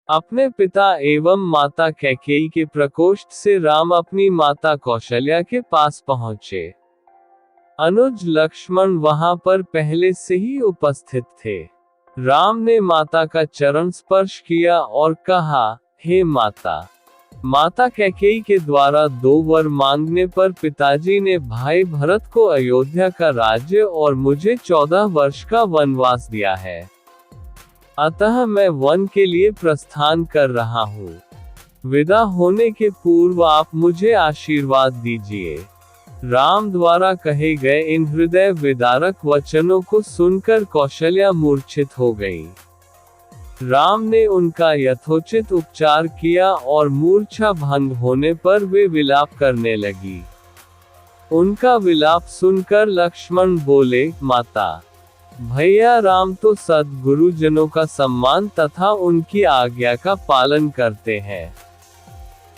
अपने पिता एवं माता कैकेयी के प्रकोष्ठ से राम अपनी माता कौशल्या के पास पहुंचे। अनुज लक्ष्मण वहां पर पहले से ही उपस्थित थे। राम ने माता का चरण स्पर्श किया और कहा, हे माता। माता कैकेयी के द्वारा 2 वर मांगने पर पिताजी ने भाई भरत को अयोध्या का राज्य और मुझे 14 वर्ष का वनवास दिया है। अतः मैं वन के लिए प्रस्थान कर रहा हूँ। विदा होने के पूर्व आप मुझे आशीर्वाद दीजिए। राम द्वारा कहे गए इन हृदय विदारक वचनों को सुनकर कौशल्या मूर्छित हो गई। राम ने उनका यथोचित उपचार किया और मूर्छा भंग होने पर वे विलाप करने लगी। उनका विलाप सुनकर लक्ष्मण बोले, माता, भैया राम तो सद्गुरुजनों का सम्मान तथा उनकी आज्ञा का पालन करते हैं।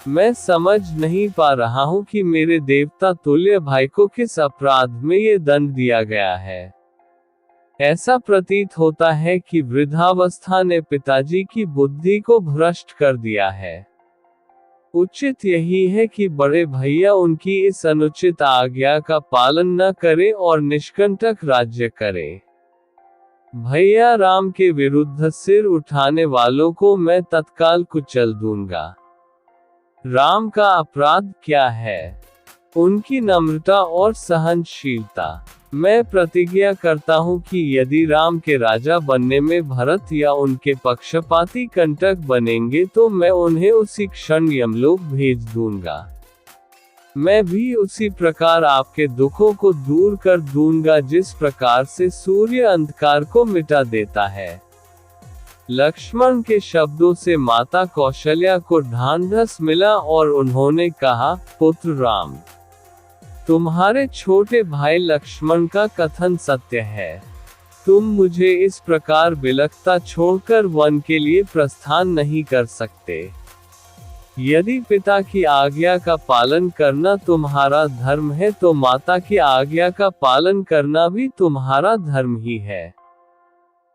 मैं समझ नहीं पा रहा हूँ कि मेरे देवता तुल्य भाई को किस अपराध में ये दंड दिया गया है। ऐसा प्रतीत होता है कि वृद्धावस्था ने पिताजी की बुद्धि को भ्रष्ट कर दिया है। उचित यही है कि बड़े भैया उनकी इस अनुचित आज्ञा का पालन न करें और निष्कंटक राज्य करें। भैया राम के विरुद्ध सिर उठाने वालों को मैं तत्काल कुचल दूंगा। राम का अपराध क्या है? उनकी नम्रता और सहनशीलता। मैं प्रतिज्ञा करता हूँ कि यदि राम के राजा बनने में भरत या उनके पक्षपाती कंटक बनेंगे तो मैं उन्हें उसी क्षण यमलोक भेज दूंगा। मैं भी उसी प्रकार आपके दुखों को दूर कर दूंगा जिस प्रकार से सूर्य अंधकार को मिटा देता है। लक्ष्मण के शब्दों से माता कौशल्या को ढांढस मिला और उन्होंने कहा, पुत्र राम, तुम्हारे छोटे भाई लक्ष्मण का कथन सत्य है। तुम मुझे इस प्रकार बिलखता छोड़कर वन के लिए प्रस्थान नहीं कर सकते। यदि पिता की आज्ञा का पालन करना तुम्हारा धर्म है तो माता की आज्ञा का पालन करना भी तुम्हारा धर्म ही है।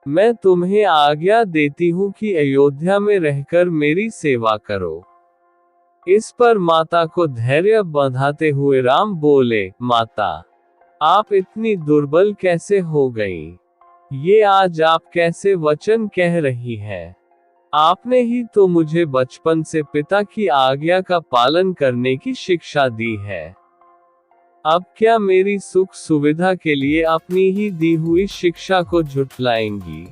मैं तुम्हें आज्ञा देती हूँ कि अयोध्या में रहकर मेरी सेवा करो। इस पर माता को धैर्य बंधाते हुए राम बोले, माता, आप इतनी दुर्बल कैसे हो गई? ये आज आप कैसे वचन कह रही हैं? आपने ही तो मुझे बचपन से पिता की आज्ञा का पालन करने की शिक्षा दी है। अब क्या मेरी सुख सुविधा के लिए अपनी ही दी हुई शिक्षा को झुठलाएंगी?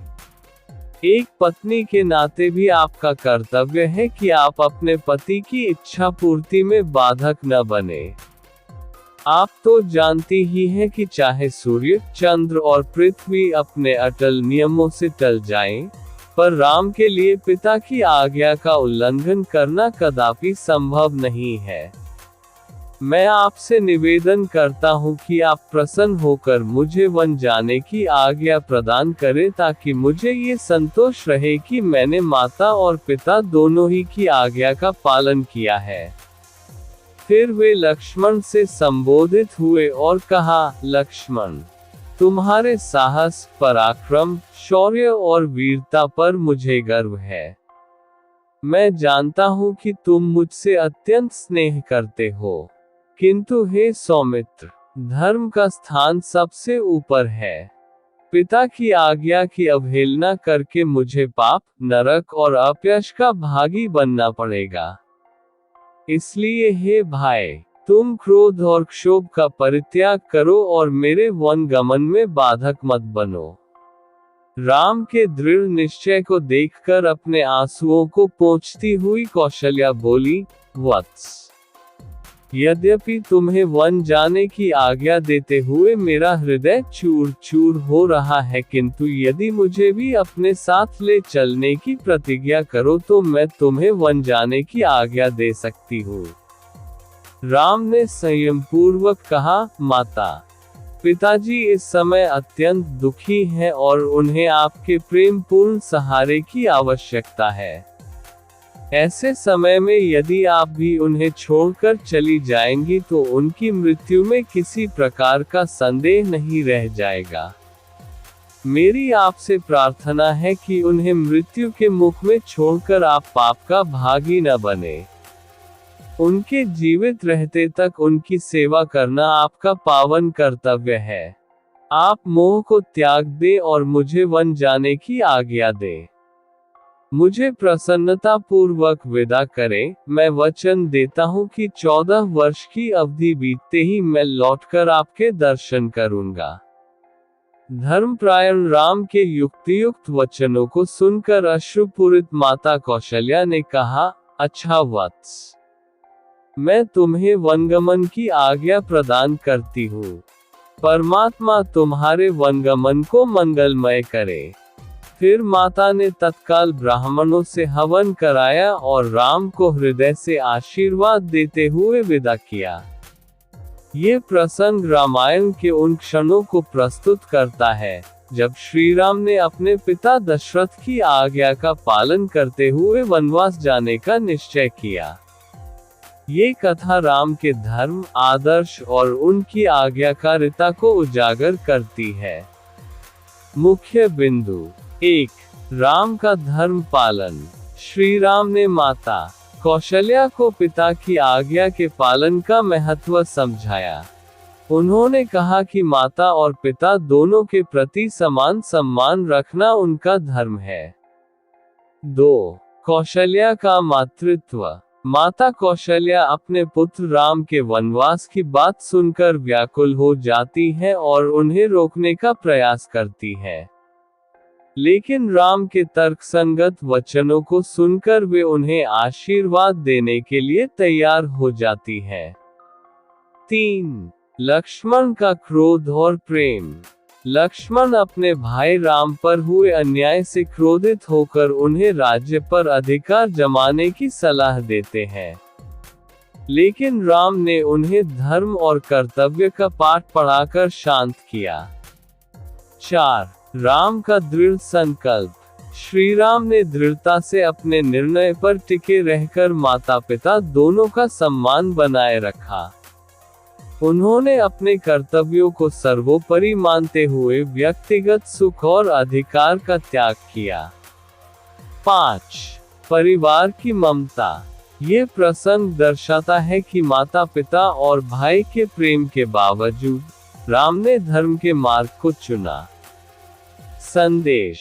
एक पत्नी के नाते भी आपका कर्तव्य है कि आप अपने पति की इच्छा पूर्ति में बाधक न बने। आप तो जानती ही हैं कि चाहे सूर्य, चंद्र और पृथ्वी अपने अटल नियमों से टल जाएं, पर राम के लिए पिता की आज्ञा का उल्लंघन करना कदापि संभव नहीं है। मैं आपसे निवेदन करता हूँ कि आप प्रसन्न होकर मुझे वन जाने की आज्ञा प्रदान करें ताकि मुझे ये संतोष रहे कि मैंने माता और पिता दोनों ही की आज्ञा का पालन किया है। फिर वे लक्ष्मण से संबोधित हुए और कहा, लक्ष्मण, तुम्हारे साहस, पराक्रम, शौर्य और वीरता पर मुझे गर्व है। मैं जानता हूँ कि तुम मुझसे अत्यंत स्नेह करते हो, किंतु हे सौमित्र, धर्म का स्थान सबसे ऊपर है। पिता की आज्ञा की अवहेलना करके मुझे पाप, नरक और अपयश का भागी बनना पड़ेगा। इसलिए हे भाई, तुम क्रोध और क्षोभ का परित्याग करो और मेरे वन गमन में बाधक मत बनो। राम के दृढ़ निश्चय को देखकर अपने आंसुओं को पोंछती हुई कौशल्या बोली, वत्स, यद्यपि तुम्हें वन जाने की आज्ञा देते हुए मेरा हृदय चूर चूर हो रहा है, किंतु यदि मुझे भी अपने साथ ले चलने की प्रतिज्ञा करो तो मैं तुम्हें वन जाने की आज्ञा दे सकती हूँ। राम ने संयम पूर्वक कहा, माता, पिताजी इस समय अत्यंत दुखी हैं और उन्हें आपके प्रेम पूर्ण सहारे की आवश्यकता है। ऐसे समय में यदि आप भी उन्हें छोड़कर चली जाएंगी तो उनकी मृत्यु में किसी प्रकार का संदेह नहीं रह जाएगा। मेरी आपसे प्रार्थना है कि उन्हें मृत्यु के मुख में छोड़कर आप पाप का भागी न बने। उनके जीवित रहते तक उनकी सेवा करना आपका पावन कर्तव्य है। आप मोह को त्याग दें और मुझे वन जाने की आज्ञा दें। मुझे प्रसन्नता पूर्वक विदा करें। मैं वचन देता हूँ कि 14 वर्ष की अवधि बीतते ही मैं लौटकर आपके दर्शन करूंगा। धर्मपरायण राम के युक्तियुक्त वचनों को सुनकर अश्रुपूरित माता कौशल्या ने कहा, अच्छा वत्स, मैं तुम्हें वनगमन की आज्ञा प्रदान करती हूँ। परमात्मा तुम्हारे वनगमन को मंगलमय करे। फिर माता ने तत्काल ब्राह्मणों से हवन कराया और राम को हृदय से आशीर्वाद देते हुए विदा किया। ये प्रसंग रामायण के उन क्षणों को प्रस्तुत करता है जब श्री राम ने अपने पिता दशरथ की आज्ञा का पालन करते हुए वनवास जाने का निश्चय किया। ये कथा राम के धर्म, आदर्श और उनकी आज्ञाकारिता को उजागर करती है। मुख्य बिंदु 1. राम का धर्म पालन। श्री राम ने माता कौशल्या को पिता की आज्ञा के पालन का महत्व समझाया। उन्होंने कहा कि माता और पिता दोनों के प्रति समान सम्मान रखना उनका धर्म है। 2. कौशल्या का मातृत्व। माता कौशल्या अपने पुत्र राम के वनवास की बात सुनकर व्याकुल हो जाती है और उन्हें रोकने का प्रयास करती है। लेकिन राम के तर्कसंगत वचनों को सुनकर वे उन्हें आशीर्वाद देने के लिए तैयार हो जाती है। 3. लक्ष्मण का क्रोध और प्रेम। लक्ष्मण अपने भाई राम पर हुए अन्याय से क्रोधित होकर उन्हें राज्य पर अधिकार जमाने की सलाह देते हैं। लेकिन राम ने उन्हें धर्म और कर्तव्य का पाठ पढ़ाकर शांत किया। 4. राम का दृढ़ संकल्प। श्री राम ने दृढ़ता से अपने निर्णय पर टिके रहकर माता पिता दोनों का सम्मान बनाए रखा। उन्होंने अपने कर्तव्यों को सर्वोपरि मानते हुए व्यक्तिगत सुख और अधिकार का त्याग किया। 5. परिवार की ममता। ये प्रसंग दर्शाता है कि माता पिता और भाई के प्रेम के बावजूद राम ने धर्म के मार्ग को चुना। संदेश।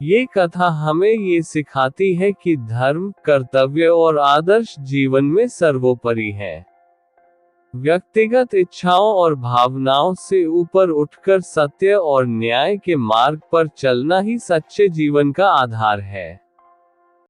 ये कथा हमें ये सिखाती है कि धर्म, कर्तव्य और आदर्श जीवन में सर्वोपरि है। व्यक्तिगत इच्छाओं और भावनाओं से ऊपर उठकर सत्य और न्याय के मार्ग पर चलना ही सच्चे जीवन का आधार है।